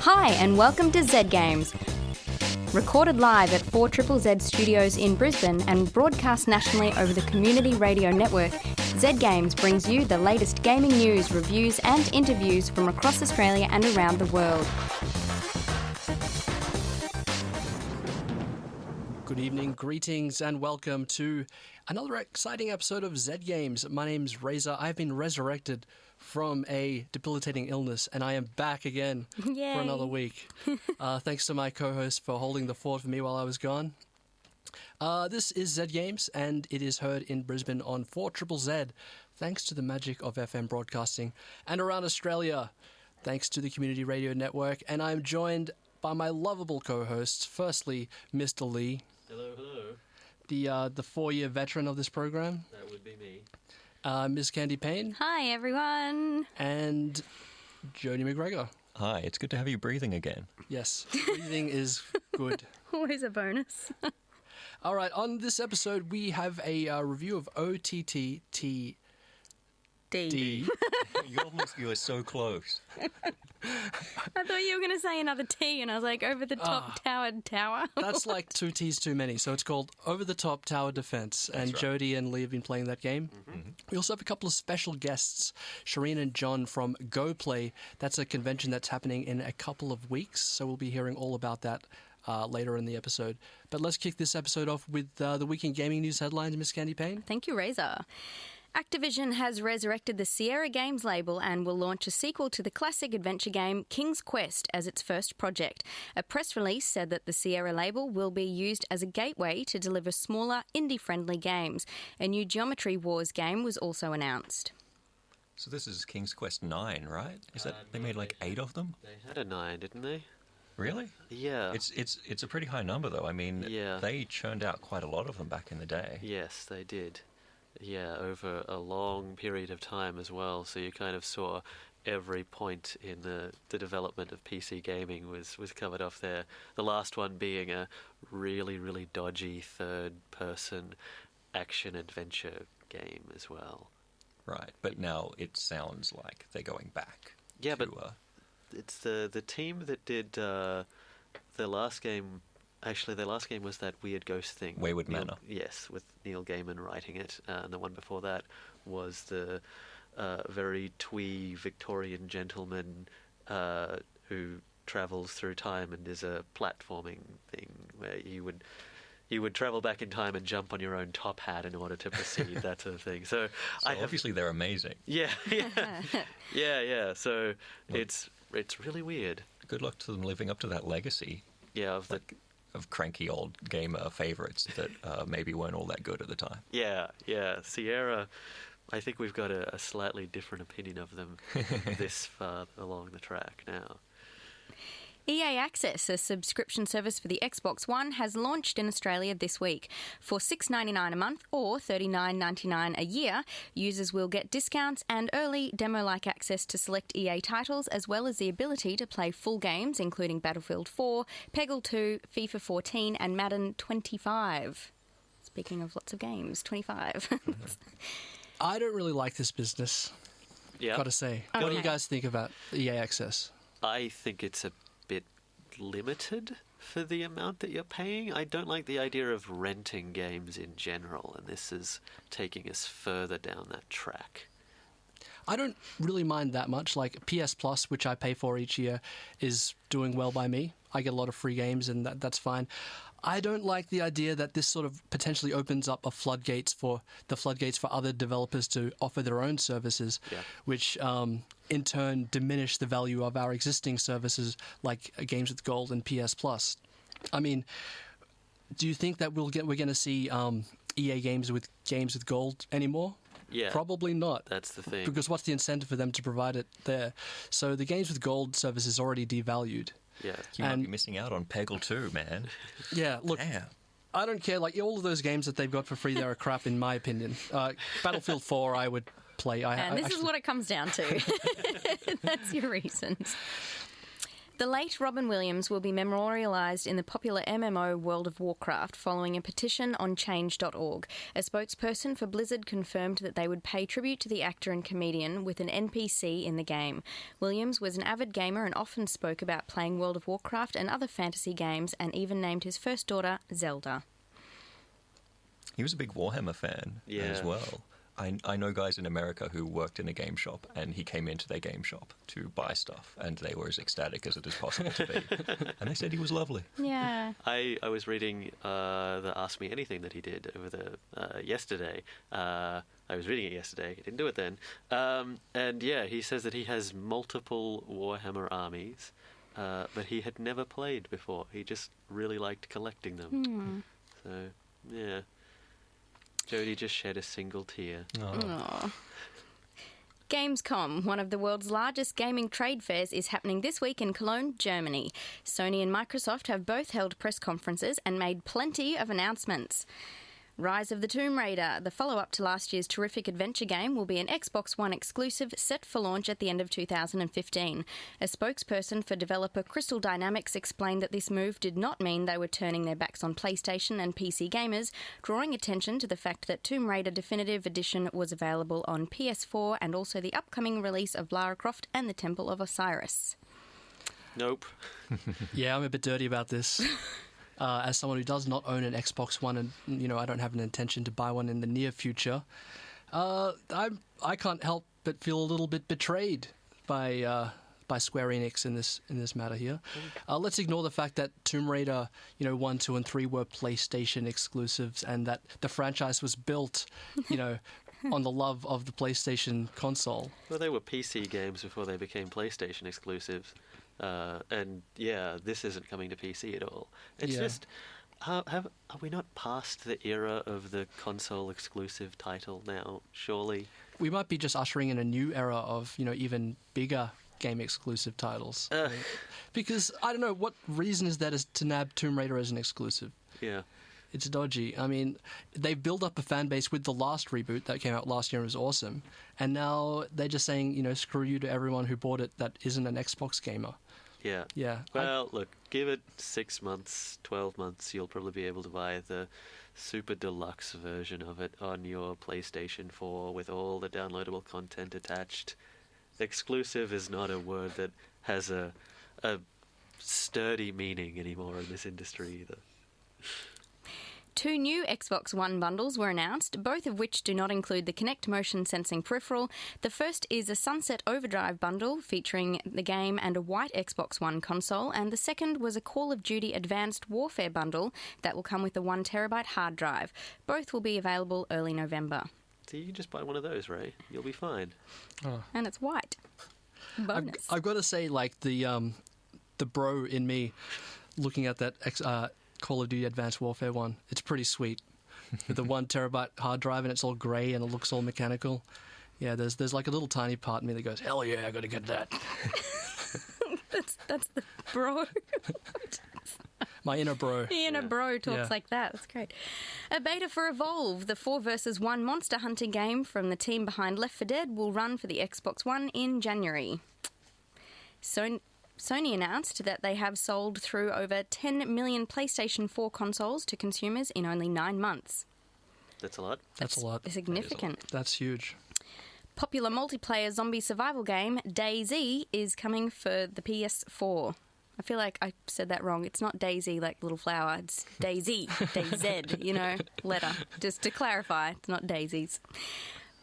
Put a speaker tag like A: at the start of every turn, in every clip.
A: Hi and welcome to Z Games. Recorded live at 4ZZZ Studios in Brisbane and broadcast nationally over the Community Radio Network, Z Games brings you the latest gaming news, reviews and interviews from across Australia and around the world.
B: Good evening, greetings and welcome to another exciting episode of Z Games. My name's Razor. I've been resurrected from a debilitating illness and I am back again for another week. Thanks to my co-host for holding the fort for me while I was gone. This is Z Games and it is heard in Brisbane on 4ZZZ thanks to the magic of FM broadcasting, and around Australia thanks to the Community Radio Network. And I'm joined by my lovable co-hosts. Firstly, Mr. Lee.
C: Hello, hello.
B: The 4-year veteran of this program.
C: That would be me.
B: Ms. Candy Payne.
A: Hi everyone.
B: And Jody McGregor.
D: Hi, it's good to have you breathing again.
B: Yes, breathing is good.
A: Always a bonus.
B: All right, on this episode we have a review of OTTTD.
D: You were so close.
A: I thought you were going to say another T, and I was like, over the top tower.
B: That's like 2 T's too many, so it's called Over the Top Tower Defense, and
D: right.
B: Jody and Lee have been playing that game. Mm-hmm. We also have a couple of special guests, Shireen and John from Go Play. That's a convention that's happening in a couple of weeks, so we'll be hearing all about that later in the episode. But let's kick this episode off with the Week in Gaming News headlines, Miss Candy Payne.
A: Thank you, Razor. Activision has resurrected the Sierra Games label and will launch a sequel to the classic adventure game King's Quest as its first project. A press release said that the Sierra label will be used as a gateway to deliver smaller, indie-friendly games. A new Geometry Wars game was also announced.
D: So this is King's Quest 9, right? Is that they made like 8 of them?
C: They had a 9, didn't they?
D: Really?
C: Yeah.
D: It's a pretty high number though. I mean, they churned out quite a lot of them back in the day.
C: Yes, they did. Yeah, over a long period of time as well. So you kind of saw every point in the development of PC gaming was covered off there. The last one being a really, really dodgy third-person action-adventure game as well.
D: Right, but now it sounds like they're going back.
C: Yeah, but it's the team that did the last game. Actually, their last game was that Weird Ghost thing.
D: Wayward Manor.
C: Yes, with Neil Gaiman writing it. And the one before that was the very twee Victorian gentleman who travels through time and is a platforming thing where you would travel back in time and jump on your own top hat in order to proceed, that sort of thing. So
D: obviously they're amazing.
C: Yeah. So it's really weird.
D: Good luck to them living up to that legacy.
C: Yeah,
D: of cranky old gamer favorites that maybe weren't all that good at the time.
C: Yeah. Sierra, I think we've got a slightly different opinion of them this far along the track now.
A: EA Access, a subscription service for the Xbox One, has launched in Australia this week. For $6.99 a month or $39.99 a year, users will get discounts and early demo-like access to select EA titles, as well as the ability to play full games, including Battlefield 4, Peggle 2, FIFA 14 and Madden 25. Speaking of lots of games, 25.
B: I don't really like this business, gotta say.
A: Okay.
B: What do you guys think about EA Access?
C: I think it's a bit limited for the amount that you're paying. I don't like the idea of renting games in general, and this is taking us further down that track.
B: I don't really mind that much. Like PS Plus, which I pay for each year, is doing well by me. I get a lot of free games and that's fine. I don't like the idea that this sort of potentially opens up the floodgates for other developers to offer their own services, which in turn diminish the value of our existing services like Games with Gold and PS Plus. I mean, do you think that we're going to see EA Games with Gold anymore?
C: Yeah.
B: Probably not.
C: That's the thing.
B: Because what's the incentive for them to provide it there? So the Games with Gold service is already devalued.
C: Yeah.
D: You might be missing out on Peggle 2, man.
B: Yeah, look,
D: Damn.
B: I don't care. Like, all of those games that they've got for free, they're a crap, in my opinion. Battlefield 4, I would play.
A: And this is what it comes down to. That's your reasons. The late Robin Williams will be memorialised in the popular MMO World of Warcraft following a petition on change.org. A spokesperson for Blizzard confirmed that they would pay tribute to the actor and comedian with an NPC in the game. Williams was an avid gamer and often spoke about playing World of Warcraft and other fantasy games, and even named his first daughter Zelda.
D: He was a big Warhammer fan as well. I know guys in America who worked in a game shop, and he came into their game shop to buy stuff, and they were as ecstatic as it is possible to be. And they said he was lovely.
A: Yeah.
C: I was reading the Ask Me Anything that he did over the yesterday. I was reading it yesterday. He didn't do it then. And yeah, he says that he has multiple Warhammer armies, but he had never played before. He just really liked collecting them. So, yeah. Jodie just shed a single tear.
A: Aww. Gamescom, one of the world's largest gaming trade fairs, is happening this week in Cologne, Germany. Sony and Microsoft have both held press conferences and made plenty of announcements. Rise of the Tomb Raider, the follow-up to last year's terrific adventure game, will be an Xbox One exclusive set for launch at the end of 2015. A spokesperson for developer Crystal Dynamics explained that this move did not mean they were turning their backs on PlayStation and PC gamers, drawing attention to the fact that Tomb Raider Definitive Edition was available on PS4 and also the upcoming release of Lara Croft and the Temple of Osiris.
C: Nope.
B: Yeah, I'm a bit dirty about this. As someone who does not own an Xbox One, and I don't have an intention to buy one in the near future, I can't help but feel a little bit betrayed by Square Enix in this matter here. Let's ignore the fact that Tomb Raider, 1, 2, and 3 were PlayStation exclusives, and that the franchise was built, on the love of the PlayStation console.
C: Well, they were PC games before they became PlayStation exclusives. And yeah, this isn't coming to PC at all. It's just, are we not past the era of the console exclusive title now? Surely
B: we might be just ushering in a new era of even bigger game exclusive titles. Because I don't know what reason is that to nab Tomb Raider as an exclusive.
C: Yeah.
B: It's dodgy. I mean, they've built up a fan base with the last reboot that came out last year and was awesome. And now they're just saying, screw you to everyone who bought it that isn't an Xbox gamer.
C: Yeah.
B: Yeah.
C: Well, look, give it 6 months, 12 months, you'll probably be able to buy the super deluxe version of it on your PlayStation 4 with all the downloadable content attached. Exclusive is not a word that has a sturdy meaning anymore in this industry either.
A: 2 new Xbox One bundles were announced, both of which do not include the Kinect motion sensing peripheral. The first is a Sunset Overdrive bundle featuring the game and a white Xbox One console, and the second was a Call of Duty Advanced Warfare bundle that will come with a 1TB hard drive. Both will be available early November.
C: So you can just buy one of those, Ray. You'll be fine.
B: Oh.
A: And it's white. Bonus.
B: I've got to say, like, the bro in me looking at that Call of Duty Advanced Warfare one, it's pretty sweet. With the 1TB hard drive and it's all grey and it looks all mechanical. Yeah, there's like a little tiny part in me that goes, hell yeah, I got to get that.
A: that's the bro.
B: My inner bro.
A: The inner bro talks like that. That's great. A beta for Evolve, the 4 vs 1 monster hunting game from the team behind Left 4 Dead, will run for the Xbox One in January. Sony announced that they have sold through over 10 million PlayStation 4 consoles to consumers in only 9 months.
C: That's a lot.
B: That's a lot.
A: Significant.
B: That's huge.
A: Popular multiplayer zombie survival game DayZ is coming for the PS4. I feel like I said that wrong. It's not Daisy like little flower. It's DayZ. DayZ, letter. Just to clarify, it's not daisies.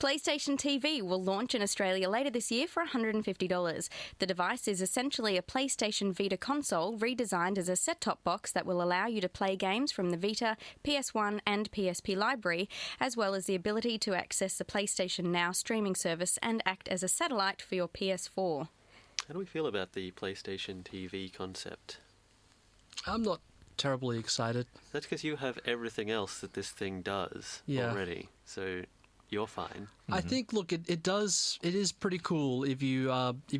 A: PlayStation TV will launch in Australia later this year for $150. The device is essentially a PlayStation Vita console redesigned as a set-top box that will allow you to play games from the Vita, PS1 and PSP library, as well as the ability to access the PlayStation Now streaming service and act as a satellite for your PS4.
C: How do we feel about the PlayStation TV concept?
B: I'm not terribly excited.
C: That's because you have everything else that this thing does already. So you're fine.
B: I think, look, it is pretty cool if you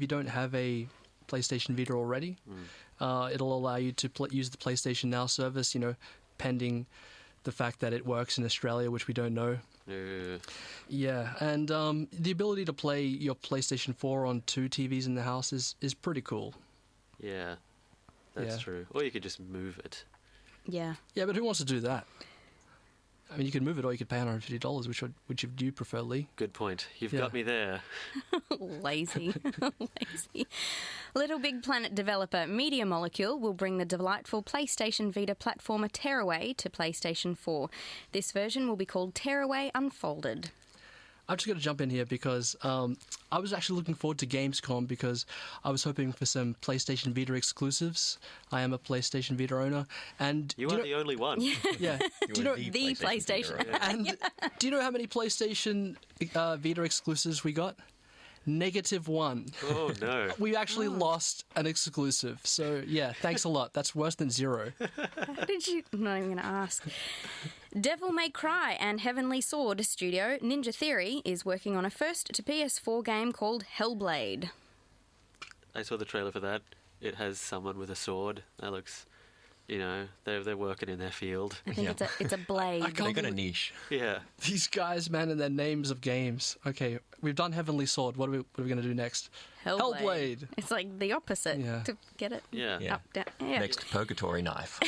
B: don't have a PlayStation Vita already. It'll allow you to use the PlayStation Now service, pending the fact that it works in Australia, which we don't know. Yeah, and the ability to play your PlayStation 4 on 2 TVs in the house is pretty cool.
C: Yeah, that's true. Or you could just move it.
A: Yeah.
B: Yeah, but who wants to do that? I mean, you could move it or you could pay $150. Which do you prefer, Lee?
C: Good point. You've got me there.
A: Lazy. Lazy. Little Big Planet developer Media Molecule will bring the delightful PlayStation Vita platformer Tearaway to PlayStation 4. This version will be called Tearaway Unfolded.
B: I'm just going to jump in here because I was actually looking forward to Gamescom because I was hoping for some PlayStation Vita exclusives. I am a PlayStation Vita owner, and
C: you are the only one.
B: Yeah,
D: do you know
A: the PlayStation?
B: and do you know how many PlayStation Vita exclusives we got? -1.
C: Oh no!
B: We actually lost an exclusive. So yeah, thanks a lot. That's worse than 0.
A: How did you... I'm not even going to ask. Devil May Cry and Heavenly Sword studio Ninja Theory is working on a first-to-PS4 game called Hellblade.
C: I saw the trailer for that. It has someone with a sword. That looks, they're working in their field.
A: I think it's a blade.
D: They got a niche.
C: Yeah.
B: These guys, man, and their names of games. Okay, we've done Heavenly Sword. What are we going to do next? Hellblade.
A: It's like the opposite.
B: Yeah.
A: To get it
C: Yeah.
A: up, down. Yeah.
D: Next, Purgatory Knife.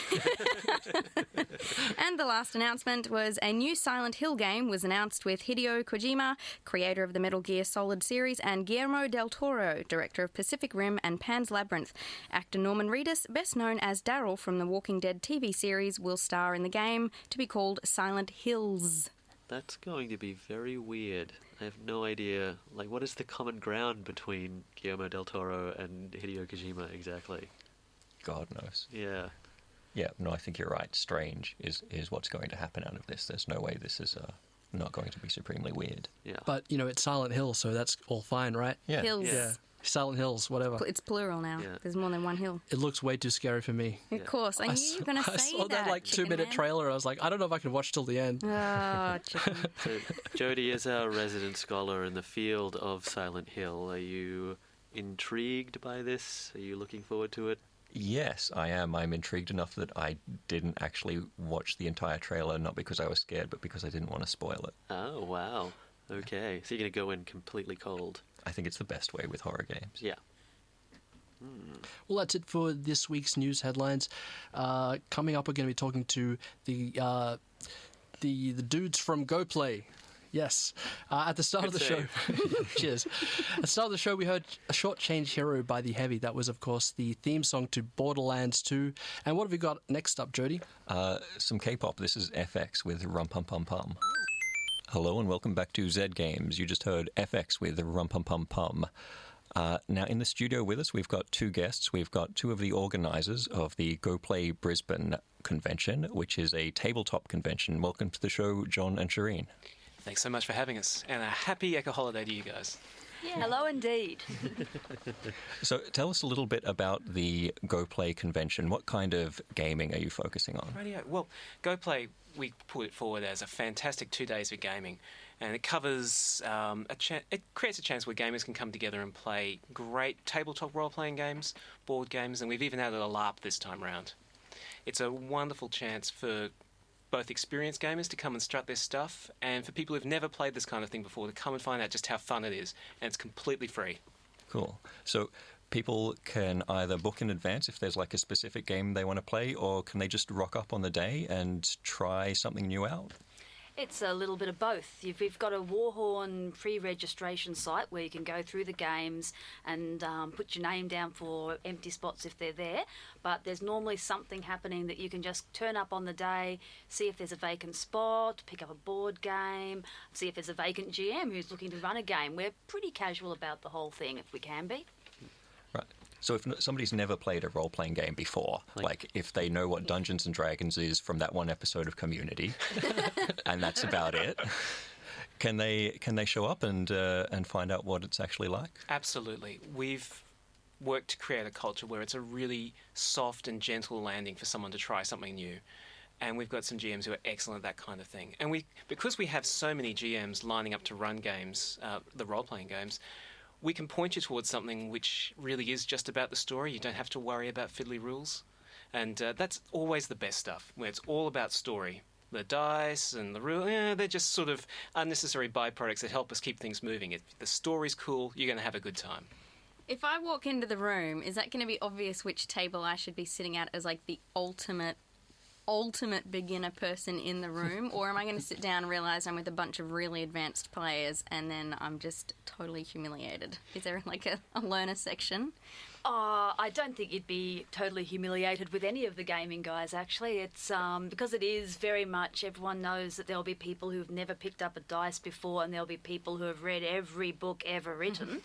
A: And the last announcement was a new Silent Hill game was announced with Hideo Kojima, creator of the Metal Gear Solid series, and Guillermo del Toro, director of Pacific Rim and Pan's Labyrinth. Actor Norman Reedus, best known as Daryl from the Walking Dead TV series, will star in the game to be called Silent Hills.
C: That's going to be very weird. I have no idea. Like, what is the common ground between Guillermo del Toro and Hideo Kojima exactly?
D: God knows.
C: Yeah.
D: Yeah, no, I think you're right. Strange is what's going to happen out of this. There's no way this is not going to be supremely weird.
C: Yeah.
B: But, it's Silent Hill, so that's all fine, right?
D: Yeah.
A: Hills.
B: Yeah. Silent Hills, whatever.
A: It's plural now.
C: Yeah.
A: There's more than one hill.
B: It looks way too scary for me.
A: Of course. I knew you were going to say
B: I saw that like
A: chicken
B: 2-minute
A: man.
B: trailer. I was like, I don't know if I can watch till the end.
A: Oh, chicken.
C: So, Jody, as our resident scholar in the field of Silent Hill, are you intrigued by this? Are you looking forward to it?
D: Yes, I am. I'm intrigued enough that I didn't actually watch the entire trailer, not because I was scared, but because I didn't want to spoil it.
C: Oh, wow. Okay. So you're going to go in completely cold.
D: I think it's the best way with horror games.
C: Yeah.
B: Well, that's it for this week's news headlines. Coming up, we're going to be talking to the dudes from GoPlay. Yes. At the start of the show, cheers. At the start of the show, we heard A Short Change Hero by The Heavy. That was, of course, the theme song to Borderlands 2. And what have we got next up, Jody?
D: Some K-pop. This is FX with Rum Pum Pum Pum. Hello and welcome back to Z Games. You just heard FX with Rum Pum Pum Pum. Now, in the studio with us, we've got 2 guests. We've got 2 of the organisers of the GoPlay Brisbane convention, which is a tabletop convention. Welcome to the show, John and Shireen.
E: Thanks so much for having us, and a happy Echo holiday to you guys.
F: Yeah. Hello indeed.
D: So tell us a little bit about the GoPlay convention. What kind of gaming are you focusing on?
E: Radio. Well, GoPlay, we put it forward as a fantastic 2 days of gaming, and it covers it creates a chance where gamers can come together and play great tabletop role-playing games, board games, and we've even added a LARP this time round. It's a wonderful chance for both experienced gamers to come and strut their stuff, and for people who've never played this kind of thing before to come and find out just how fun it is, and it's completely free.
D: Cool. So people can either book in advance if there's like a specific game they want to play, or can they just rock up on the day and try something new out?
F: It's a little bit of both. We've got a Warhorn pre-registration site where you can go through the games and put your name down for empty spots if they're there. But there's normally something happening that you can just turn up on the day, see if there's a vacant spot, pick up a board game, see if there's a vacant GM who's looking to run a game. We're pretty casual about the whole thing if we can be.
D: Right. So if somebody's never played a role-playing game before, like if they know what Dungeons & Dragons is from that one episode of Community, and that's about it, can they show up and find out what it's actually like?
E: Absolutely. We've worked to create a culture where it's a really soft and gentle landing for someone to try something new. And we've got some GMs who are excellent at that kind of thing. And because we have so many GMs lining up to run games, the role-playing games, we can point you towards something which really is just about the story. You don't have to worry about fiddly rules. And that's always the best stuff, where it's all about story. The dice and the rule, they're just sort of unnecessary byproducts that help us keep things moving. If the story's cool, you're going to have a good time.
A: If I walk into the room, is that going to be obvious which table I should be sitting at as like the ultimate beginner person in the room, or am I going to sit down and realise I'm with a bunch of really advanced players and then I'm just totally humiliated? Is there like a learner section?
F: I don't think you'd be totally humiliated with any of the gaming guys, actually. It's because it is very much, everyone knows that there'll be people who've never picked up a dice before and there'll be people who have read every book ever written.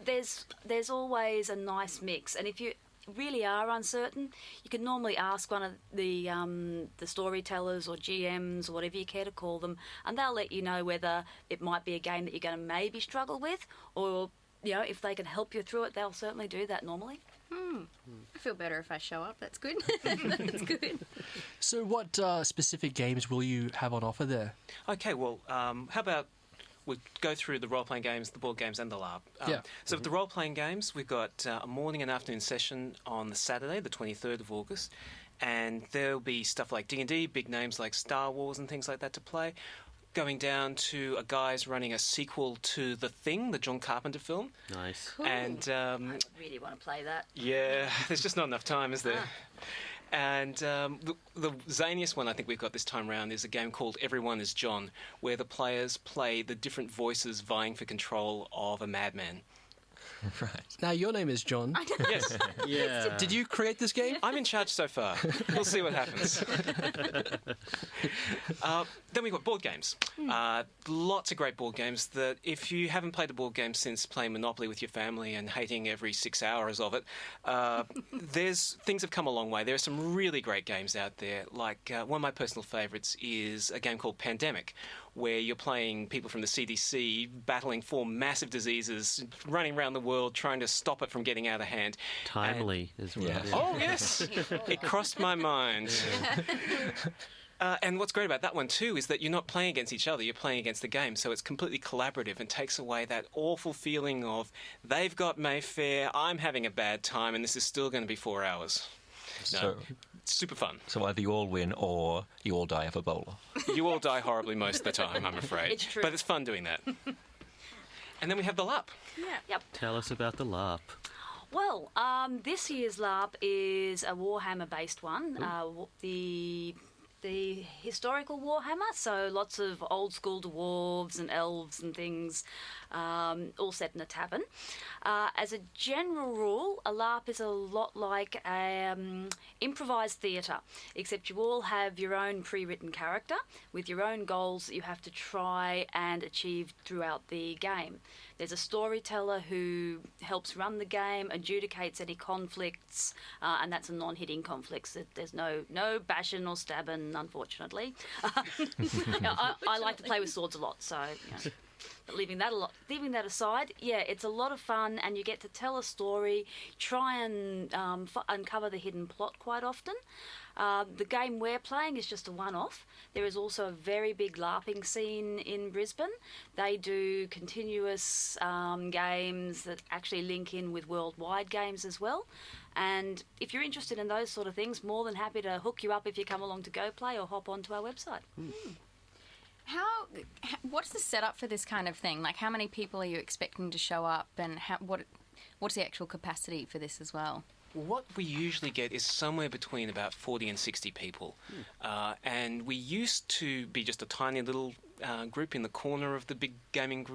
F: There's always a nice mix, and if you really are uncertain, you can normally ask one of the storytellers or GMs or whatever you care to call them, and they'll let you know whether it might be a game that you're going to maybe struggle with, or if they can help you through it, they'll certainly do that normally.
A: I feel better if I show up. That's good. That's good.
B: So what specific games will you have on offer there?
E: Okay, well, how about we go through the role-playing games, the board games and the LARP. So with the role-playing games, we've got a morning and afternoon session on the Saturday, the 23rd of August, and there'll be stuff like D&D, big names like Star Wars and things like that to play, going down to a guy's running a sequel to The Thing, the John Carpenter film.
C: Nice.
A: Cool.
E: And
F: I really want to play that.
E: yeah, there's just not enough time, is there? And the zaniest one I think we've got this time round is a game called Everyone is John, where the players play the different voices vying for control of a madman.
D: Right.
B: Now, your name is John.
E: Yes,
C: Yeah.
B: Did you create this game?
E: I'm in charge so far. We'll see what happens. Then we've got board games. Lots of great board games that if you haven't played a board game since playing Monopoly with your family and hating every 6 hours of it, things have come a long way. There are some really great games out there. Like one of my personal favourites is a game called Pandemic, where you're playing people from the CDC battling 4 massive diseases, running around the world trying to stop it from getting out of hand.
C: Timely as well.
D: Yeah.
E: Oh, yes! It crossed my mind. And what's great about that one, too, is that you're not playing against each other, you're playing against the game, so it's completely collaborative and takes away that awful feeling of, they've got Mayfair, I'm having a bad time, and this is still going to be 4 hours. No,
D: So,
E: it's super fun.
D: so either you all win or you all die of Ebola.
E: You all die horribly most of the time, I'm afraid.
F: It's true.
E: But it's fun doing that. And then we have the LARP.
F: Yep.
C: Tell us about the LARP.
F: Well, this year's LARP is a Warhammer-based one. The historical Warhammer, so lots of old-school dwarves and elves and things, all set in a tavern. As a general rule, a LARP is a lot like improvised theatre, except you all have your own pre-written character with your own goals that you have to try and achieve throughout the game. There's a storyteller who helps run the game, adjudicates any conflicts, and that's a non-hitting conflicts. There's no bashing or stabbing, unfortunately. I like to play with swords a lot, so but leaving that aside, yeah, it's a lot of fun, and you get to tell a story, try and uncover the hidden plot quite often. The game we're playing is just a one-off. There is also a very big LARPing scene in Brisbane. They do continuous games that actually link in with worldwide games as well. And if you're interested in those sort of things, more than happy to hook you up if you come along to Go Play or hop onto our website.
A: What's the setup for this kind of thing? Like, how many people are you expecting to show up, and what's the actual capacity for this as well?
E: What we usually get is somewhere between about 40 and 60 people. And we used to be just a tiny little group in the corner of the big gaming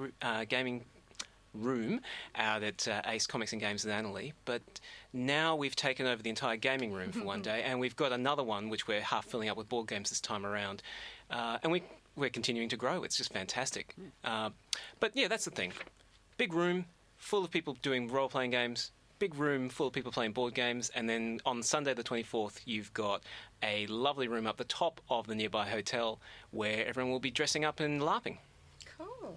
E: room out at Ace Comics and Games in Annerley, but now we've taken over the entire gaming room for one day, and we've got another one which we're half filling up with board games this time around. And we're continuing to grow. It's just fantastic. But yeah, that's the thing. Big room full of people doing role-playing games, big room full of people playing board games, and then on Sunday the 24th you've got a lovely room up the top of the nearby hotel where everyone will be dressing up and LARPing.
A: Cool.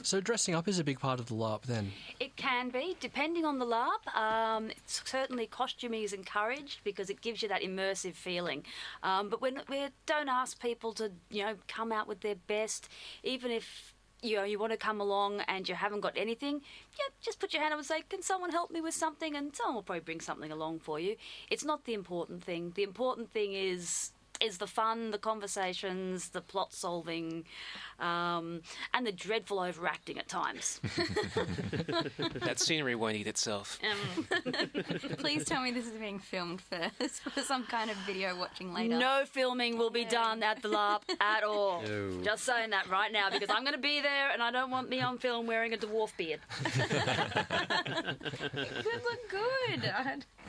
B: So dressing up is a big part of the LARP then?
F: It can be, depending on the LARP. Certainly costuming is encouraged because it gives you that immersive feeling. But we don't ask people to, come out with their best, even if you want to come along and you haven't got anything, just put your hand up and say, can someone help me with something? And someone will probably bring something along for you. It's not the important thing. The important thing is is the fun, the conversations, the plot solving, and the dreadful overacting at times.
E: That scenery won't eat itself.
A: Please tell me this is being filmed first for some kind of video watching later.
F: No filming will be done at the LARP at all.
C: No.
F: Just saying that right now because I'm going to be there and I don't want me on film wearing a dwarf beard.
A: It could look good.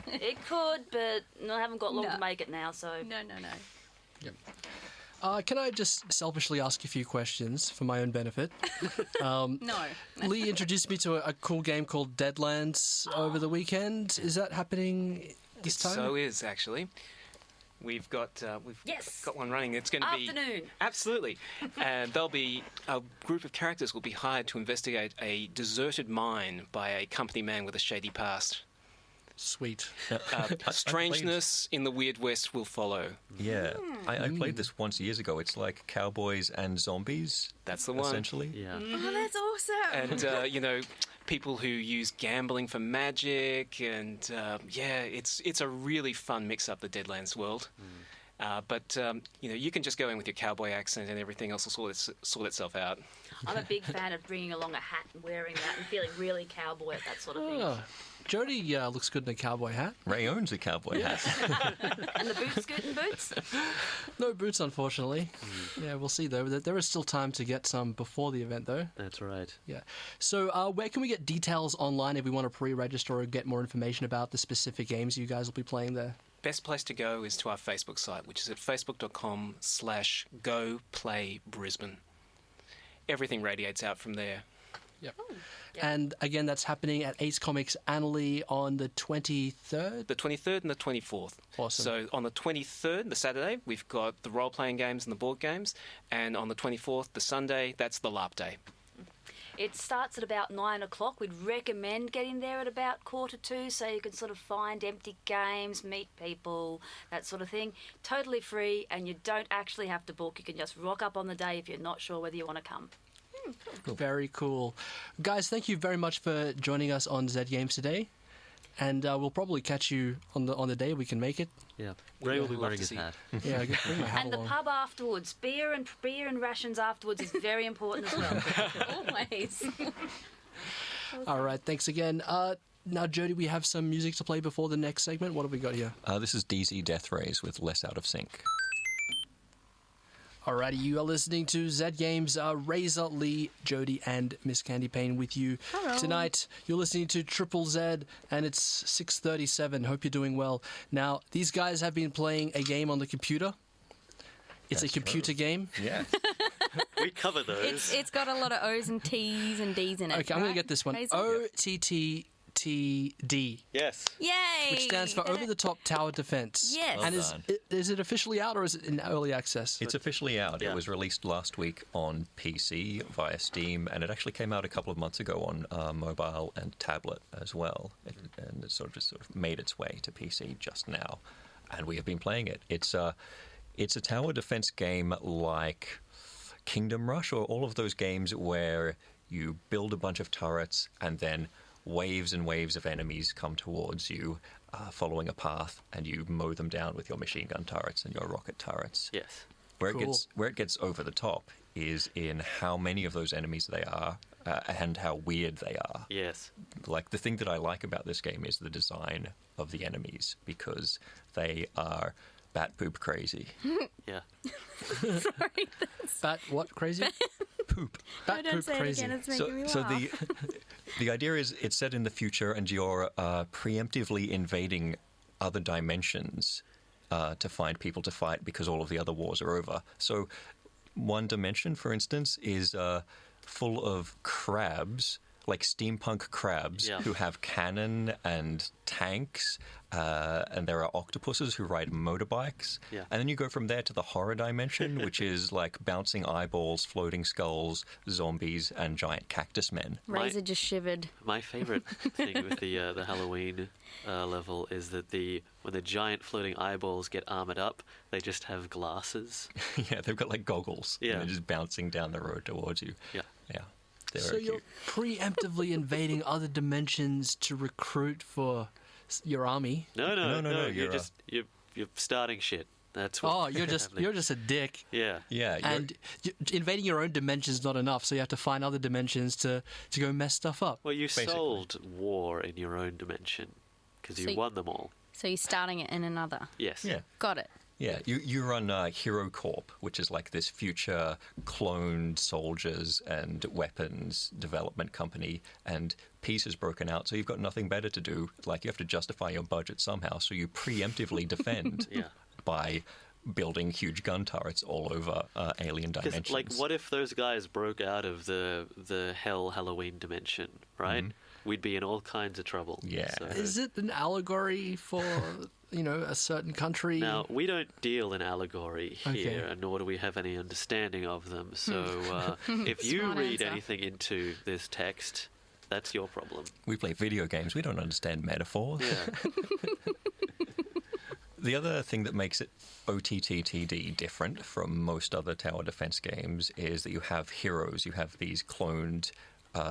F: It could, but I haven't got long
A: No.
F: to make it now, so...
A: No.
B: Can I just selfishly ask a few questions for my own benefit?
A: No.
B: Lee introduced me to a cool game called Deadlands over the weekend. Is that happening this time?
E: So is actually. We've got
F: Yes.
E: got one running. It's going to be
F: Afternoon.
E: Absolutely, and there'll be a group of characters will be hired to investigate a deserted mine by a company man with a shady past.
B: Sweet.
E: Strangeness in the Weird West will follow.
D: Yeah, I played this once years ago. It's like cowboys and zombies.
E: That's the one.
D: Essentially.
C: Yeah.
A: Oh, that's awesome.
E: And people who use gambling for magic, and it's a really fun mix up the Deadlands world. But you can just go in with your cowboy accent, and everything else will sort itself out.
F: I'm a big fan of bringing along a hat and wearing that and feeling really cowboy at that sort of thing.
B: Oh, Jody looks good in a cowboy hat.
D: Ray owns a cowboy hat.
F: And the scooting boots?
B: No boots, unfortunately. Yeah, we'll see, though. There is still time to get some before the event, though.
C: That's right.
B: Yeah. So where can we get details online if we want to pre-register or get more information about the specific games you guys will be playing there?
E: Best place to go is to our Facebook site, which is at facebook.com/GoPlayBrisbane. Everything radiates out from there.
B: Yep. And again, that's happening at Ace Comics Annerley on the 23rd?
E: The 23rd and the 24th.
B: Awesome.
E: So on the 23rd, the Saturday, we've got the role-playing games and the board games. And on the 24th, the Sunday, that's the LARP day.
F: It starts at about 9 o'clock. We'd recommend getting there at about 1:45 so you can sort of find empty games, meet people, that sort of thing. Totally free, and you don't actually have to book. You can just rock up on the day if you're not sure whether you want to come.
B: Very cool. Guys, thank you very much for joining us on Z Games today. And we'll probably catch you on the day we can make it.
C: Yeah. Ray will be
E: love
C: wearing
E: to
C: his
E: see
C: hat.
B: Yeah, bring my hat
F: And the
B: along.
F: pub afterwards, beer and rations afterwards is very important as well.
A: Always.
B: All right, thanks again. Now, Jody, we have some music to play before the next segment. What have we got here?
D: This is DZ Death Rays with Less Out of Sync.
B: Alrighty, you are listening to Z Games. Razor, Lee, Jody, and Miss Candy Payne with you tonight. You're listening to Triple Z, and it's 6:37. Hope you're doing well. Now, these guys have been playing a game on the computer. It's
D: That's
B: a computer
D: true.
B: game.
D: Yeah.
C: We cover those.
A: It's got a lot of O's and T's and D's in it.
B: Okay, I'm going to get this one.
A: Razor?
B: OTTTD,
C: Yes.
A: Yay!
B: which stands for
A: Get
B: Over
A: it?
B: the Top Tower Defense.
A: Yes.
B: And
D: Well
B: is it officially out or is it in early access?
D: It's officially out.
C: Yeah.
D: It was released last week on PC via Steam, and it actually came out a couple of months ago on mobile and tablet as well. And it sort of made its way to PC just now, and we have been playing it. It's a tower defense game like Kingdom Rush or all of those games where you build a bunch of turrets and then waves and waves of enemies come towards you, following a path, and you mow them down with your machine gun turrets and your rocket turrets.
C: Yes.
D: Where
B: Cool.
D: it gets over the top is in how many of those enemies they are and how weird they are.
C: Yes.
D: Like, the thing that I like about this game is the design of the enemies, because they are bat poop crazy.
C: Yeah.
A: Sorry.
B: Bat what crazy?
D: Poop.
B: Bat
A: Don't
B: poop
A: say
B: crazy.
A: it again. It's making me laugh.
D: So the idea is it's set in the future, and you're preemptively invading other dimensions to find people to fight because all of the other wars are over. So one dimension, for instance, is full of crabs, like steampunk crabs,
C: Yeah.
D: who have cannon and tanks, and there are octopuses who ride motorbikes.
C: Yeah.
D: And then you go from there to the horror dimension, which is like bouncing eyeballs, floating skulls, zombies, and giant cactus men.
A: Razor just shivered.
C: My favorite thing with the Halloween level is that when the giant floating eyeballs get armored up, they just have glasses.
D: Yeah, they've got like goggles.
C: Yeah.
D: And they're just bouncing down the road towards you.
C: Yeah.
D: Yeah. They're
B: So
D: very
B: you're
D: cute.
B: preemptively invading other dimensions to recruit for your army.
C: No.
D: No,
C: You're
D: you're,
C: just you're starting shit. That's what
B: Oh, you're just a dick.
C: Yeah.
D: Yeah,
B: And invading your own dimension is not enough, so you have to find other dimensions to go mess stuff up.
C: Well, you
D: Basically.
C: solved war in your own dimension because you
A: So
C: won them all.
A: So you're starting it in another.
C: Yes.
D: yeah.
A: Got it.
D: Yeah, you run Hero Corp, which is like this future cloned soldiers and weapons development company, and peace is broken out, so you've got nothing better to do. Like, you have to justify your budget somehow, so you preemptively defend
C: Yeah.
D: by building huge gun turrets all over alien
C: Because,
D: dimensions.
C: like, what if those guys broke out of the Hell Halloween dimension, right? We'd be in all kinds of trouble.
D: Yeah.
C: So-
B: Is it an allegory for, a certain country?
C: Now, we don't deal in allegory here,
B: Okay.
C: nor do we have any understanding of them. So if you
A: Smart
C: read
A: answer.
C: anything into this text, that's your problem.
D: We play video games, we don't understand metaphors.
C: Yeah.
D: The other thing that makes it OTTTD different from most other tower defense games is that you have heroes. You have these cloned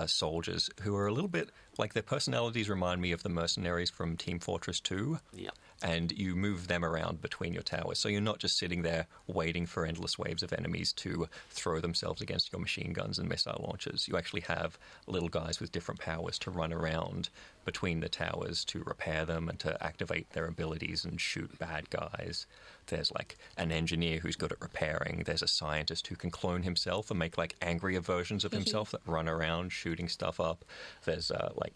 D: soldiers who are a little bit like, their personalities remind me of the mercenaries from Team Fortress 2.
C: Yeah.
D: And you move them around between your towers. So you're not just sitting there waiting for endless waves of enemies to throw themselves against your machine guns and missile launchers. You actually have little guys with different powers to run around between the towers to repair them and to activate their abilities and shoot bad guys. There's like an engineer who's good at repairing. There's a scientist who can clone himself and make like angrier versions of himself that run around shooting stuff up. There's like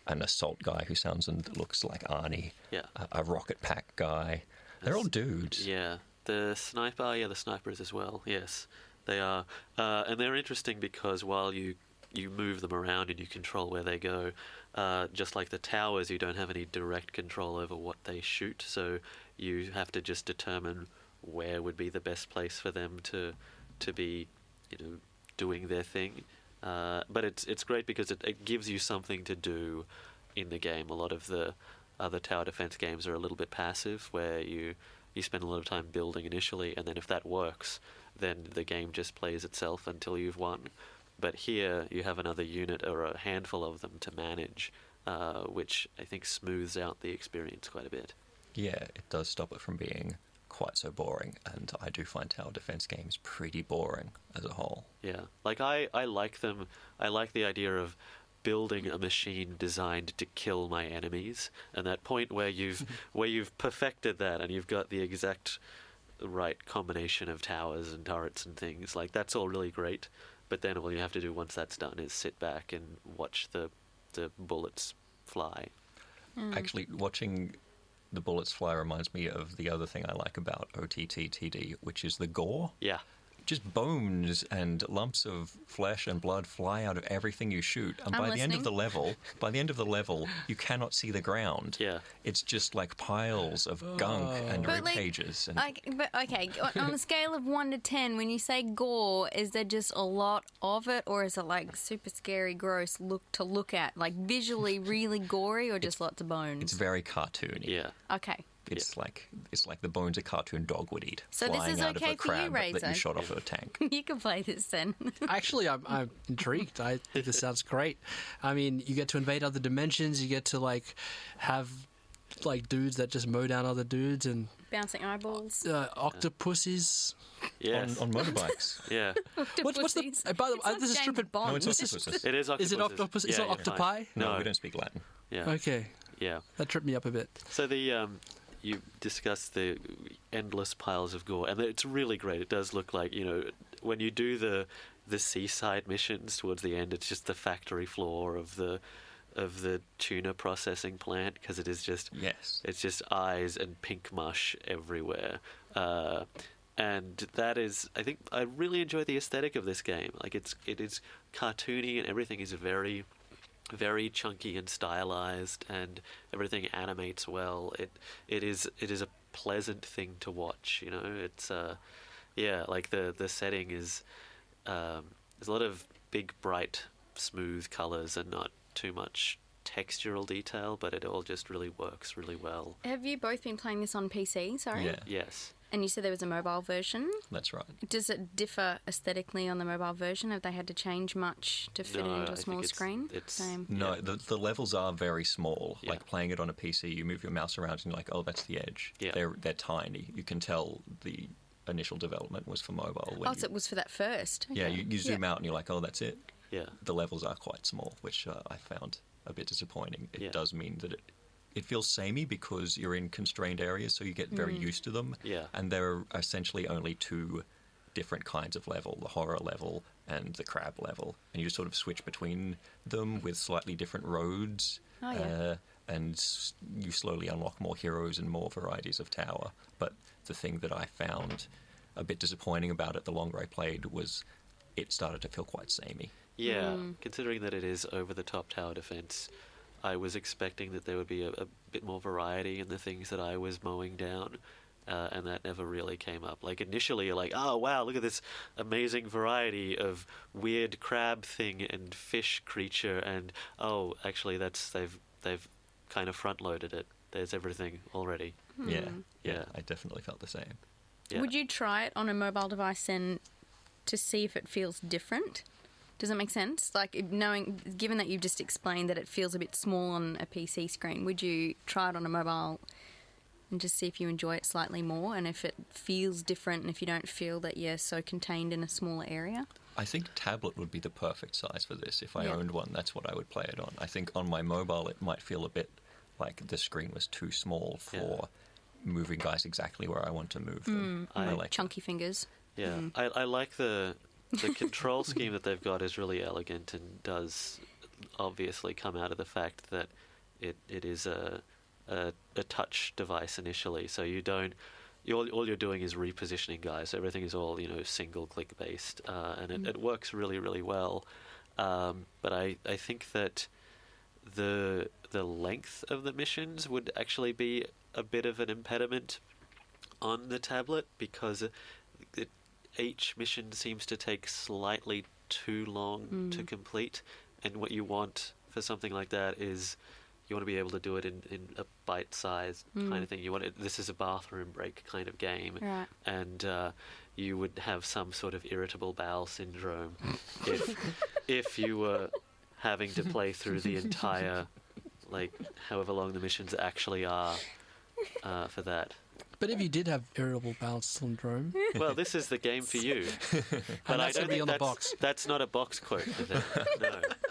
D: an assault guy who sounds and looks like Arnie.
C: Yeah.
D: A rocket pack guy. They're all dudes.
C: Yeah. The snipers as well. Yes, they are. And they're interesting because while you move them around and you control where they go, just like the towers, you don't have any direct control over what they shoot. So you have to just determine where would be the best place for them to be, doing their thing. But it's great because it gives you something to do in the game. A lot of the other tower defense games are a little bit passive, where you spend a lot of time building initially, and then if that works, then the game just plays itself until you've won. But here you have another unit or a handful of them to manage, which I think smooths out the experience quite a bit.
D: Yeah, it does stop it from being quite so boring, and I do find tower defense games pretty boring as a whole.
C: Yeah, like I like them. I like the idea of building a machine designed to kill my enemies, and that point where you've perfected that and you've got the exact right combination of towers and turrets and things, like, that's all really great. But then all you have to do once that's done is sit back and watch the bullets fly.
D: Actually, watching the bullets fly reminds me of the other thing I like about OTTTD, which is the gore.
C: Yeah.
D: Just bones and lumps of flesh and blood fly out of everything you shoot, and
A: I'm
D: by the end of
A: listening.
D: the level, you cannot see the ground.
C: Yeah.
D: It's just like piles of gunk and
A: But
D: rib
A: like,
D: cages. And
A: okay, on a scale of 1 to 10, when you say gore, is there just a lot of it, or is it like super scary, gross to look at, like visually really gory, or just lots of bones?
D: it's very cartoony.
C: Yeah.
A: Okay.
D: It's like the bones a cartoon dog would eat,
A: So this
D: flying
A: is
D: out
A: okay
D: of a
A: for you,
D: crab that
A: Razor?
D: you shot off of a tank.
A: You can play this then.
B: Actually, I'm intrigued. I think this sounds great. I mean, you get to invade other dimensions. You get to have dudes that just mow down other dudes, and
A: Bouncing eyeballs.
B: octopuses.
C: Yes.
D: on motorbikes.
C: Yeah.
B: What's the? By the way, this is tripping.
D: No, it's
B: This is-
D: octopuses.
C: It is octopuses.
B: Is it octopus? Is
C: Yeah,
B: it
C: yeah.
B: octopi?
D: No,
C: No.
D: we don't speak Latin.
C: Yeah.
B: Okay,
C: Yeah.
B: that tripped me up a bit.
C: So you discussed the endless piles of gore, and it's really great. It does look like, when you do the seaside missions towards the end, it's just the factory floor of the tuna processing plant, because it is just
D: Yes.
C: it's just eyes and pink mush everywhere. And that is, I think, I really enjoy the aesthetic of this game. Like, it is cartoony, and everything is very, very chunky and stylized, and everything animates well. It is a pleasant thing to watch. It's like the setting is there's a lot of big, bright, smooth colors, and not too much textural detail, but it all just really works really well.
A: Have you both been playing this on PC? Sorry.
D: Yeah.
C: Yes.
A: And you said there was a mobile version.
D: That's right.
A: Does it differ aesthetically on the mobile version? Have they had to change much to fit it
C: No,
A: into
C: I
A: a
C: think
A: smaller
C: it's-
A: screen?
C: it's-
A: Same.
D: No,
C: Yeah.
D: the levels are very small.
C: Yeah.
D: Like playing it on a PC, you move your mouse around and you're like, oh, that's the edge.
C: Yeah.
D: They're tiny. You can tell the initial development was for mobile. When
A: Oh, so it was for that first.
D: yeah,
A: Okay.
D: you zoom out and you're like, oh, that's it.
C: Yeah.
D: The levels are quite small, which I found a bit disappointing. It
C: Yeah.
D: does mean that it feels samey because you're in constrained areas, so you get very used to them.
C: Yeah.
D: And there are essentially only two different kinds of level, the horror level and the crab level. And you sort of switch between them with slightly different roads.
A: Oh, yeah.
D: And you slowly unlock more heroes and more varieties of tower. But the thing that I found a bit disappointing about it the longer I played was it started to feel quite samey.
C: Yeah, considering that it is over-the-top tower defense, I was expecting that there would be a bit more variety in the things that I was mowing down, and that never really came up. Like, initially, you're like, oh, wow, look at this amazing variety of weird crab thing and fish creature, and, oh, actually, they've kind of front-loaded it. There's everything already.
D: Yeah,
C: Yeah.
D: I definitely felt the same.
C: Yeah.
A: Would you try it on a mobile device then to see if it feels different? Does that make sense? Like, given that you've just explained that it feels a bit small on a PC screen, would you try it on a mobile and just see if you enjoy it slightly more and if it feels different and if you don't feel that you're so contained in a smaller area?
D: I think tablet would be the perfect size for this. If I
A: Yeah.
D: owned one, that's what I would play it on. I think on my mobile, it might feel a bit like the screen was too small for moving guys exactly where I want to move them. I like
A: Chunky fingers.
C: Yeah, I like the control scheme that they've got is really elegant and does obviously come out of the fact that it is a touch device initially. So you don't all you're doing is repositioning guys. So everything is all single click based, and it works really really well. But I think that the length of the missions would actually be a bit of an impediment on the tablet because each mission seems to take slightly too long to complete, and what you want for something like that is you want to be able to do it in a bite-sized kind of thing. You want it. This is a bathroom break kind of game,
A: Right.
C: and you would have some sort of irritable bowel syndrome if you were having to play through the entire, like, however long the missions actually are for that.
B: But if you did have irritable bowel syndrome,
C: Well, this is the game for you.
B: and that's going to be on the box.
C: That's not a box quote for them.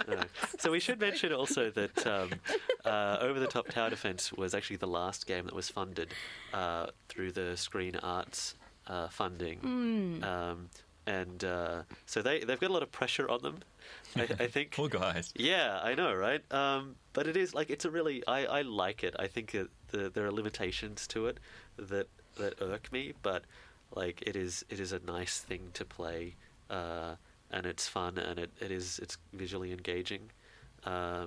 C: No. So we should mention also that Over the Top Tower Defense was actually the last game that was funded through the Screen Arts funding. So they've got a lot of pressure on them, I think.
D: Poor guys.
C: Yeah, I know, right? But it is, like, it's a really... I like it. I think there are limitations to it that irk me, but, like, it is a nice thing to play, and it's fun, and it's visually engaging. I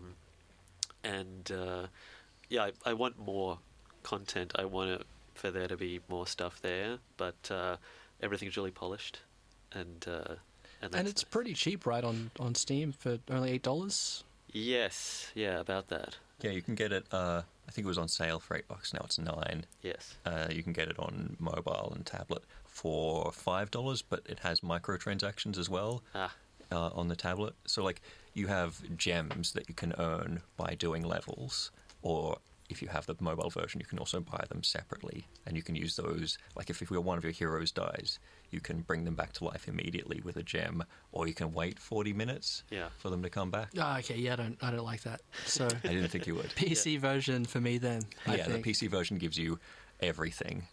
C: want more content. I want for there to be more stuff there, but everything's really polished, and that's
B: it's pretty cheap, right, on Steam for only $8?
C: Yes, yeah, about that.
D: Yeah, you can get it. I think it was on sale for $8. Now it's $9.
C: Yes.
D: You can get it on mobile and tablet for $5, but it has microtransactions as well on the tablet. So, like, you have gems that you can earn by doing levels, or if you have the mobile version, you can also buy them separately, and you can use those. Like, if one of your heroes dies, you can bring them back to life immediately with a gem, or you can wait 40 minutes for them to come back.
B: Okay, yeah, I don't like that. So
D: I didn't think you would.
B: PC version for me then. I
D: The
B: think.
D: PC version gives you everything.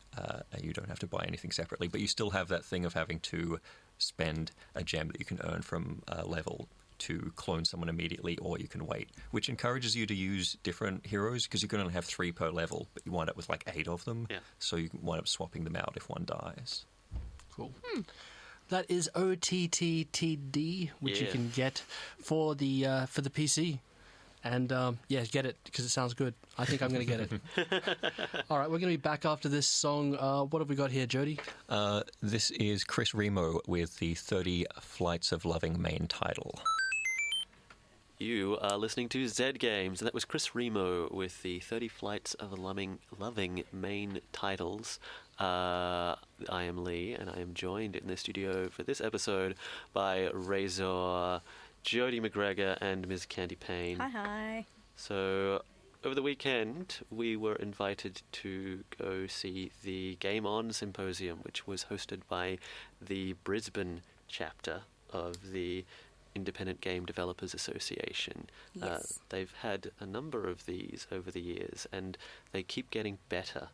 D: You don't have to buy anything separately, but you still have that thing of having to spend a gem that you can earn from a level to clone someone immediately, or you can wait, which encourages you to use different heroes because you can only have 3 per level, but you wind up with like 8 of them.
C: Yeah.
D: So you wind up swapping them out if one dies.
B: Cool. That is OTTTD, which you
C: Yeah.
B: can get for the PC. And get it because it sounds good. I think I'm going to get it. All right, we're going to be back after this song. What have we got here, Jody?
D: This is Chris Remo with the 30 Flights of Loving main title.
C: You are listening to Z Games, and that was Chris Remo with the 30 Flights of Loving main titles. I am Lee, and I am joined in the studio for this episode by Razor, Jodie McGregor, and Ms. Candy Payne.
A: Hi.
C: So, over the weekend, we were invited to go see the Game On Symposium, which was hosted by the Brisbane chapter of the Independent Game Developers Association.
A: Yes.
C: They've had a number of these over the years, and they keep getting better.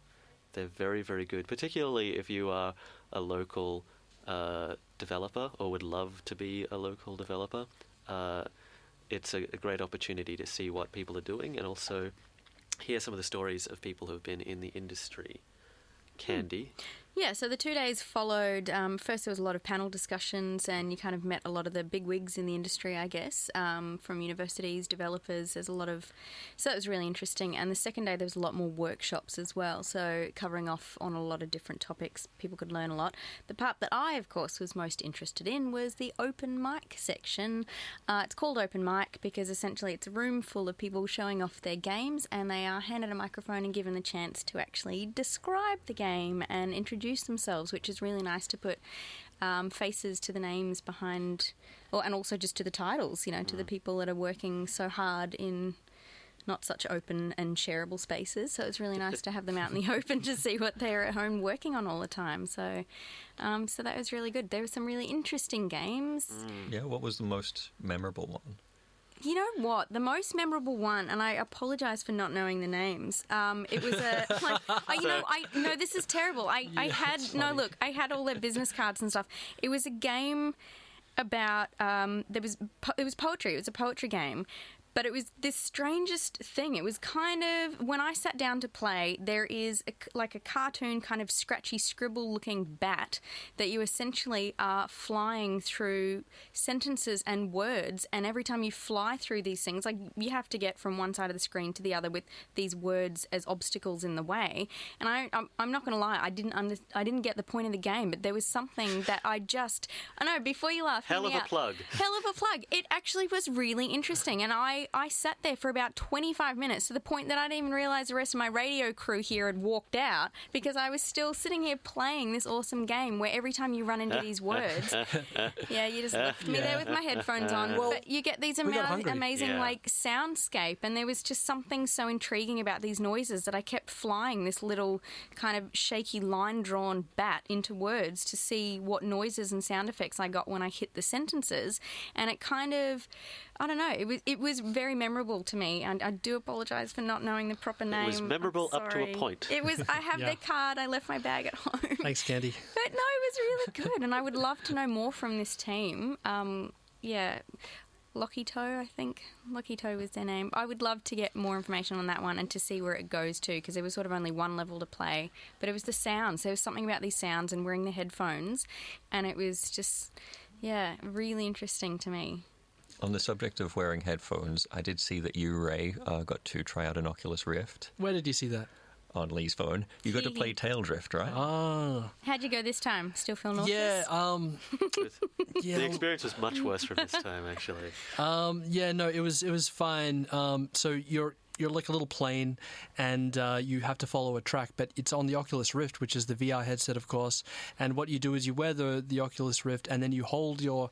C: They're very, very good, particularly if you are a local developer or would love to be a local developer. It's a great opportunity to see what people are doing and also hear some of the stories of people who have been in the industry. Candy?
A: Yeah, so the 2 days followed. First, there was a lot of panel discussions, and you kind of met a lot of the big wigs in the industry, I guess, from universities, developers. There's a lot of... So it was really interesting. And the second day, there was a lot more workshops as well, so covering off on a lot of different topics. People could learn a lot. The part that I, of course, was most interested in was the open mic section. It's called open mic because essentially it's a room full of people showing off their games, and they are handed a microphone and given the chance to actually describe the game and introduce themselves, which is really nice to put faces to the names behind, and also just to the titles, to the people that are working so hard in not such open and shareable spaces. So it's really nice to have them out in the open to see what they're at home working on all the time. So that was really good. There were some really interesting games.
D: Yeah, what was the most memorable one?
A: You know what? The most memorable one, and I apologise for not knowing the names. It was no, this is terrible. I had all their business cards and stuff. It was a game about it was poetry. It was a poetry game. But it was this strangest thing. It was kind of, when I sat down to play, there is like a cartoon kind of scratchy scribble-looking bat that you essentially are flying through sentences and words, and every time you fly through these things, like you have to get from one side of the screen to the other with these words as obstacles in the way. And I'm not going to lie, I didn't get the point of the game, but there was something that I know, before you laugh,
C: Hell of a plug.
A: It actually was really interesting, and I sat there for about 25 minutes to the point that I didn't even realise the rest of my radio crew here had walked out because I was still sitting here playing this awesome game where every time you run into these words, you just left me there with my headphones on. But you get these amazing like soundscape, and there was just something so intriguing about these noises that I kept flying this little kind of shaky line-drawn bat into words to see what noises and sound effects I got when I hit the sentences, and it kind of... I don't know. It was very memorable to me, and I do apologise for not knowing the proper name.
C: It was memorable up to a point.
A: It was. I have their card. I left my bag at home.
B: Thanks, Candy.
A: But no, it was really good, and I would love to know more from this team. Lokito, I think. Lokito was their name. I would love to get more information on that one and to see where it goes to, because there was sort of only one level to play. But it was the sounds. There was something about these sounds and wearing the headphones, and it was just, really interesting to me.
D: On the subject of wearing headphones, I did see that you, Ray, got to try out an Oculus Rift.
B: Where did you see that?
D: On Lee's phone. You got to play Tail Drift, right?
B: Ah.
A: How'd you go this time? Still feel nauseous?
B: Yeah,
C: The experience was much worse from this time, actually.
B: It was fine. So you're like a little plane, and you have to follow a track, but it's on the Oculus Rift, which is the VR headset, of course. And what you do is you wear the Oculus Rift, and then you hold your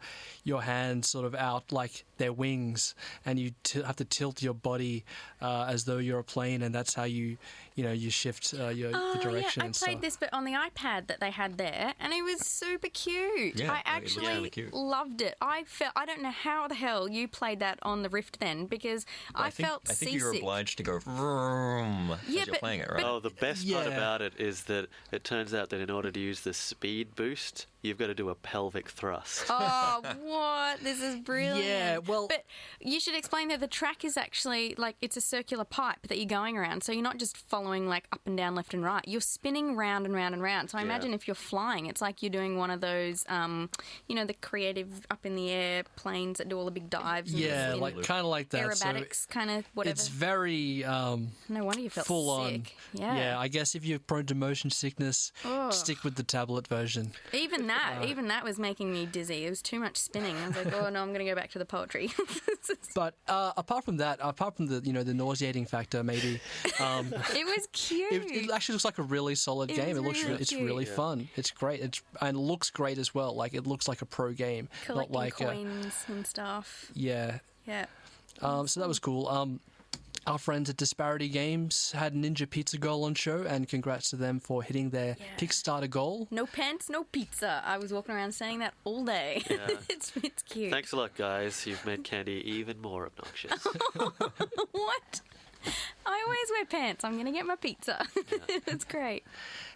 B: hands sort of out like they're wings, and you have to tilt your body as though you're a plane, and that's how you shift the direction.
A: I played this, but on the iPad that they had there, and it was super cute.
D: Yeah,
A: I actually loved it. I don't know how the hell you played that on the Rift then, because I felt seasick.
D: I think you're obliged to go vroom as you're playing it, right?
C: The best part about it is that it turns out that in order to use the speed boost, you've got to do a pelvic thrust.
A: Oh, what? This is brilliant.
B: Yeah, well...
A: But you should explain that the track is actually, like, it's a circular pipe that you're going around, so you're not just following, like, up and down, left and right. You're spinning round and round and round. So I imagine if you're flying, it's like you're doing one of those, the creative up-in-the-air planes that do all the big dives.
B: Yeah, kind of like that.
A: Aerobatics,
B: so
A: kind of, whatever.
B: It's very...
A: no wonder you felt
B: full
A: sick.
B: on. Yeah, I guess if you're prone to motion sickness, stick with the tablet version.
A: Even that was making me dizzy. It was too much spinning. I was like, oh no, I'm going to go back to the poetry.
B: But apart from the the nauseating factor, maybe
A: it was cute.
B: it actually looks like a really solid game. It's really fun. It's great. And it looks great as well. Like it looks like a pro game,
A: collecting
B: not like
A: coins and stuff.
B: Yeah. So that was cool. Our friends at Disparity Games had Ninja Pizza Goal on show, and congrats to them for hitting their Kickstarter goal.
A: No pants, no pizza. I was walking around saying that all day.
C: Yeah.
A: it's cute.
C: Thanks a lot, guys. You've made Candy even more obnoxious.
A: What? I always wear pants. I'm going to get my pizza. It's great.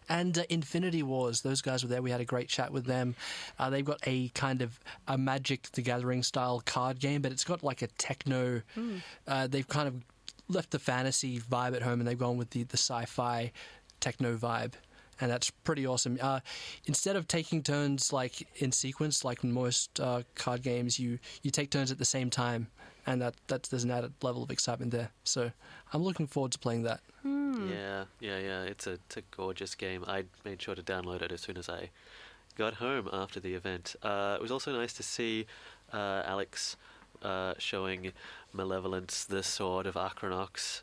B: And Infinity Wars, those guys were there. We had a great chat with them. They've got a kind of a Magic the Gathering style card game, but it's got like a techno. They've kind of left the fantasy vibe at home, and they've gone with the sci-fi techno vibe, and that's pretty awesome. Instead of taking turns like in sequence, like in most card games, you take turns at the same time, and there's an added level of excitement there. So I'm looking forward to playing that.
C: Yeah. It's a gorgeous game. I made sure to download it as soon as I got home after the event. It was also nice to see Alex showing Malevolence, the Sword of Archronox,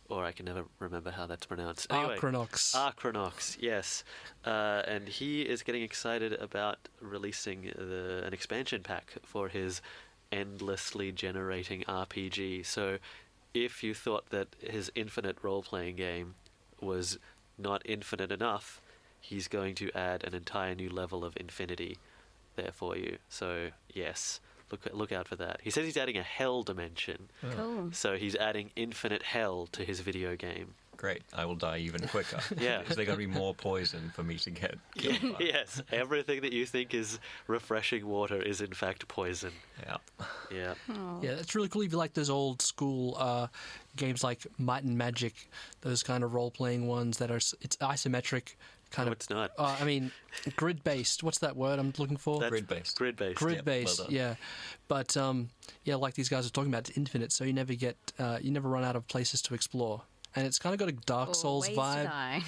C: or I can never remember how that's pronounced. Anyway, Archronox, yes. And he is getting excited about releasing an expansion pack for his endlessly generating RPG. So if you thought that his infinite role-playing game was not infinite enough, he's going to add an entire new level of infinity there for you. So, yes. Look out for that. He says he's adding a hell dimension.
A: Cool.
C: So he's adding infinite hell to his video game.
D: Great. I will die even quicker.
C: Yeah.
D: Because there's going to be more poison for me to get killed by.
C: Yes. Everything that you think is refreshing water is in fact poison.
D: Yeah.
C: Yeah.
A: Aww.
B: Yeah, it's really cool if you like those old school games like Might and Magic, those kind of role-playing ones that it's isometric.
C: No, it's not.
B: I mean, grid-based. What's that word I'm looking for?
C: That's
D: Grid-based.
C: Grid-based.
B: Grid-based,
D: well done.
B: yeah. But like these guys are talking about, it's infinite, so you never run out of places to explore. And it's kind of got a Dark Souls vibe,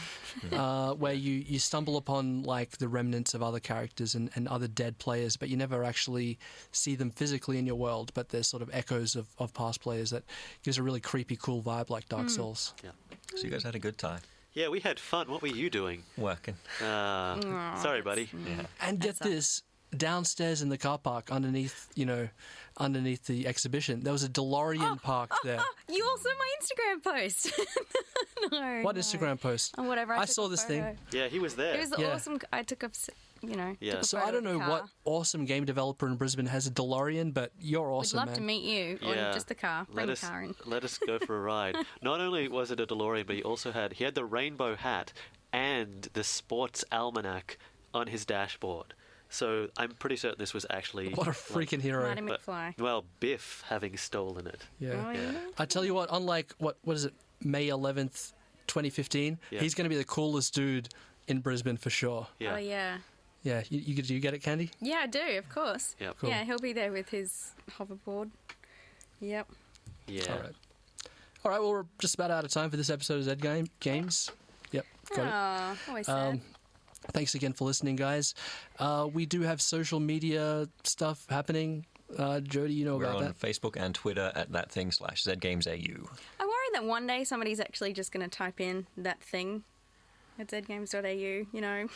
B: where you stumble upon like the remnants of other characters and other dead players, but you never actually see them physically in your world. But there's sort of echoes of past players that gives a really creepy, cool vibe, like Dark Souls.
C: Yeah.
D: So you guys had a good time.
C: Yeah, we had fun. What were you doing?
D: Working.
C: Sorry, buddy.
D: Yeah.
B: And get this, downstairs in the car park, underneath the exhibition, there was a DeLorean parked there.
A: You all saw my Instagram post. No.
B: What Instagram post?
A: Or whatever.
B: I saw this thing.
C: Yeah, he was there.
A: It was awesome. I took a,
C: Yeah.
A: took a
B: So
A: photo
B: I don't
A: of
B: know
A: the car.
B: what awesome game developer in Brisbane has a DeLorean, but you're awesome,
A: We'd love
B: man.
A: to meet you, or
C: Yeah.
A: just the car. Bring the car in.
C: Let us go for a ride. Not only was it a DeLorean, but he had the rainbow hat and the sports almanac on his dashboard. So I'm pretty certain this was actually
B: What a freaking hero.
A: Marty McFly.
C: well, Biff having stolen it.
B: Yeah.
A: Oh, yeah.
B: I tell you what, unlike what is it, May 11th, 2015,
C: Yeah.
B: he's going to be the coolest dude in Brisbane for sure.
C: Yeah.
A: Oh, yeah.
B: Yeah, you get it, Candy?
A: Yeah, I do, of course.
C: Yep.
B: Cool.
A: Yeah, he'll be there with his hoverboard. Yep.
C: Yeah.
B: All right, well, we're just about out of time for this episode of Zed Games. Yep, got it.
A: Aw, always sad.
B: Thanks again for listening, guys. We do have social media stuff happening. Jody, you know
D: We're
B: about
D: on
B: that?
D: Facebook and Twitter at thatthing/ZGamesAU.
A: I worry that one day somebody's actually just going to type in that thing at zgames.au, you know.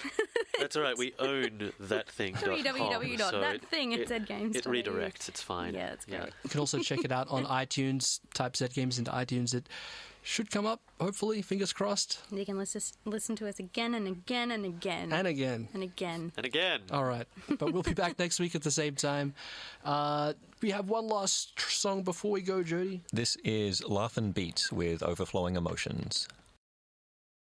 C: That's all right. We own thatthing.com.
A: www.thatthing at zgames.au.
C: It redirects. It's fine.
A: Yeah, it's great.
B: You can also check it out on iTunes. Type Zed Games into iTunes. It should come up, hopefully. Fingers crossed.
A: You can listen to us again and again and again.
B: And again.
A: And again.
C: And again.
B: All right. But we'll be back next week at the same time. We have one last song before we go, Jody.
D: This is Laugh and Beat with Overflowing Emotions.